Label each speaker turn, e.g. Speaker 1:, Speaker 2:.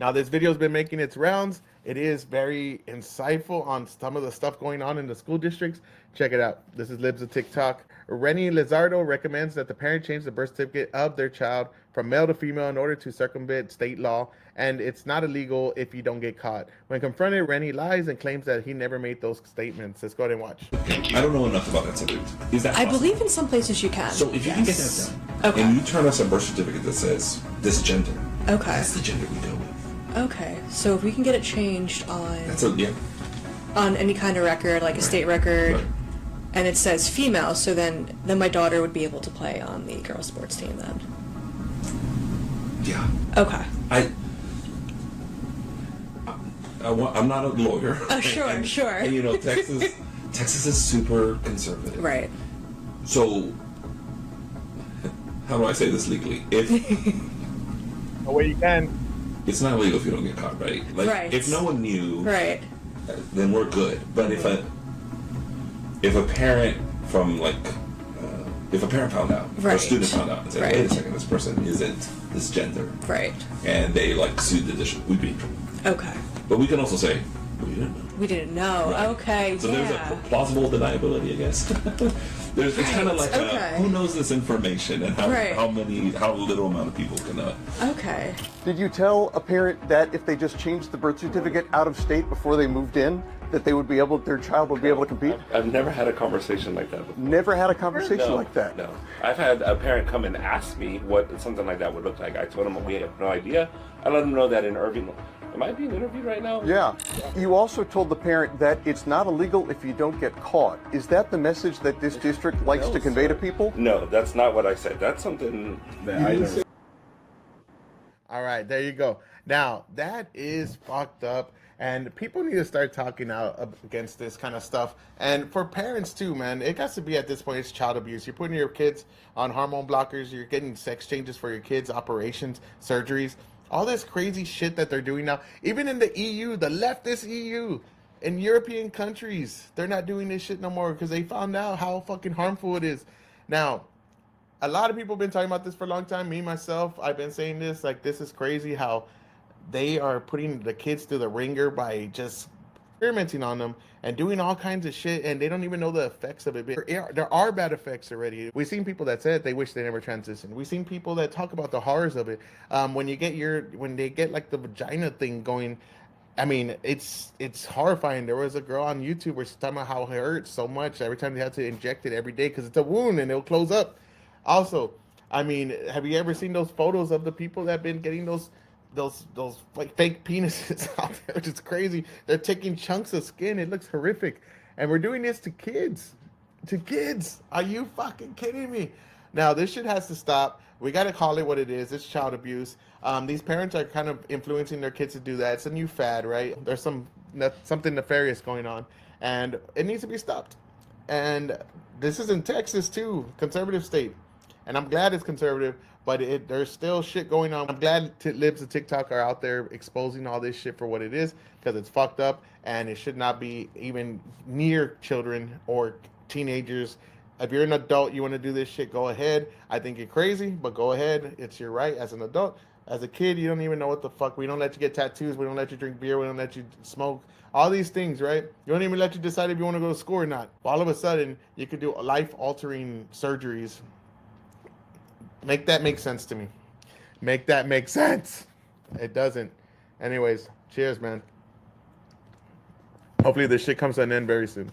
Speaker 1: Now, this video has been making its rounds. It is very insightful on some of the stuff going on in the school districts. Check it out. This is Libs of TikTok. Renny Lizardo recommends that the parent change the birth certificate of their child from male to female in order to circumvent state law, and it's not illegal if you don't get caught. When confronted, Renny lies and claims that he never made those statements. Let's go ahead and watch.
Speaker 2: I don't know enough about that subject. Is that possible?
Speaker 3: I believe in some places you can.
Speaker 2: So if you can get that done,
Speaker 3: Okay.
Speaker 2: and you turn us a birth certificate that says this gender,
Speaker 3: Okay.
Speaker 2: that's the gender we go with.
Speaker 3: Okay, so if we can get it changed on
Speaker 2: That's a, yeah.
Speaker 3: on any kind of record, like a state record,
Speaker 2: Right.
Speaker 3: and it says female, so then my daughter would be able to play on the girls' sports team then.
Speaker 2: Yeah.
Speaker 3: Okay.
Speaker 2: I'm not a lawyer.
Speaker 3: Oh, sure, sure.
Speaker 2: And you know, Texas is super conservative.
Speaker 3: Right.
Speaker 2: So, how do I say this legally? If
Speaker 1: No way you can.
Speaker 2: it's not illegal if you don't get caught, right? Like,
Speaker 3: Right.
Speaker 2: if no one knew,
Speaker 3: Right.
Speaker 2: then we're good. But if a parent from if a parent found out, or a
Speaker 3: Right.
Speaker 2: student found out and said,
Speaker 3: Right.
Speaker 2: "Wait a second, this person isn't this gender,"
Speaker 3: Right.
Speaker 2: and they sued the district, we'd be in trouble.
Speaker 3: Okay.
Speaker 2: But we can also say, "We didn't know."
Speaker 3: We didn't know.
Speaker 2: Right.
Speaker 3: Okay.
Speaker 2: So
Speaker 3: yeah.
Speaker 2: there's a plausible deniability, I guess. It's kind of like
Speaker 3: okay.
Speaker 2: who knows this information and
Speaker 3: Right.
Speaker 2: how little amount of people can.
Speaker 3: Okay.
Speaker 4: Did you tell a parent that if they just changed the birth certificate out of state before they moved in, that their child would be able to compete?
Speaker 5: I've never had a conversation like that before.
Speaker 4: Never had a conversation like that.
Speaker 5: No. I've had a parent come and ask me what something like that would look like. I told them we have no idea. I let them know that in Irving. Am I being interviewed right now?
Speaker 4: Yeah. You also told the parent that it's not illegal if you don't get caught. Is that the message that this district likes to convey to people?
Speaker 5: No, that's not what I said. That's something that I never.
Speaker 1: All right, there you go. Now, that is fucked up, and people need to start talking out against this kind of stuff. And for parents too, man, it has to be at this point, it's child abuse. You're putting your kids on hormone blockers, you're getting sex changes for your kids, operations, surgeries, all this crazy shit that they're doing now. Even in the EU, the leftist EU, in European countries, they're not doing this shit no more because they found out how fucking harmful it is. Now, a lot of people have been talking about this for a long time. Me, myself, I've been saying this. Like, this is crazy how they are putting the kids through the ringer by just experimenting on them and doing all kinds of shit, and they don't even know the effects of it. There are bad effects already. We've seen people that said they wish they never transitioned. We've seen people that talk about the horrors of it. When they get like the vagina thing going, I mean, it's horrifying. There was a girl on YouTube where she's talking about how it hurts so much every time they have to inject it every day because it's a wound and it'll close up. Also, I mean, have you ever seen those photos of the people that have been getting those like fake penises out there, which is crazy? They're taking chunks of skin. It looks horrific. And we're doing this to kids. To kids. Are you fucking kidding me? Now, this shit has to stop. We got to call it what it is. It's child abuse. These parents are kind of influencing their kids to do that. It's a new fad, right? There's something nefarious going on, and it needs to be stopped. And this is in Texas too, conservative state. And I'm glad it's conservative, but there's still shit going on. I'm glad Libs of TikTok are out there exposing all this shit for what it is, because it's fucked up, and it should not be even near children or teenagers. If you're an adult, you want to do this shit, go ahead. I think you're crazy, but go ahead. It's your right as an adult. As a kid, you don't even know what the fuck. We don't let you get tattoos. We don't let you drink beer. We don't let you smoke. All these things, right? You don't even let you decide if you want to go to school or not. All of a sudden, you could do life-altering surgeries. Make that make sense to me. Make that make sense. It doesn't. Anyways, cheers, man. Hopefully this shit comes to an end very soon.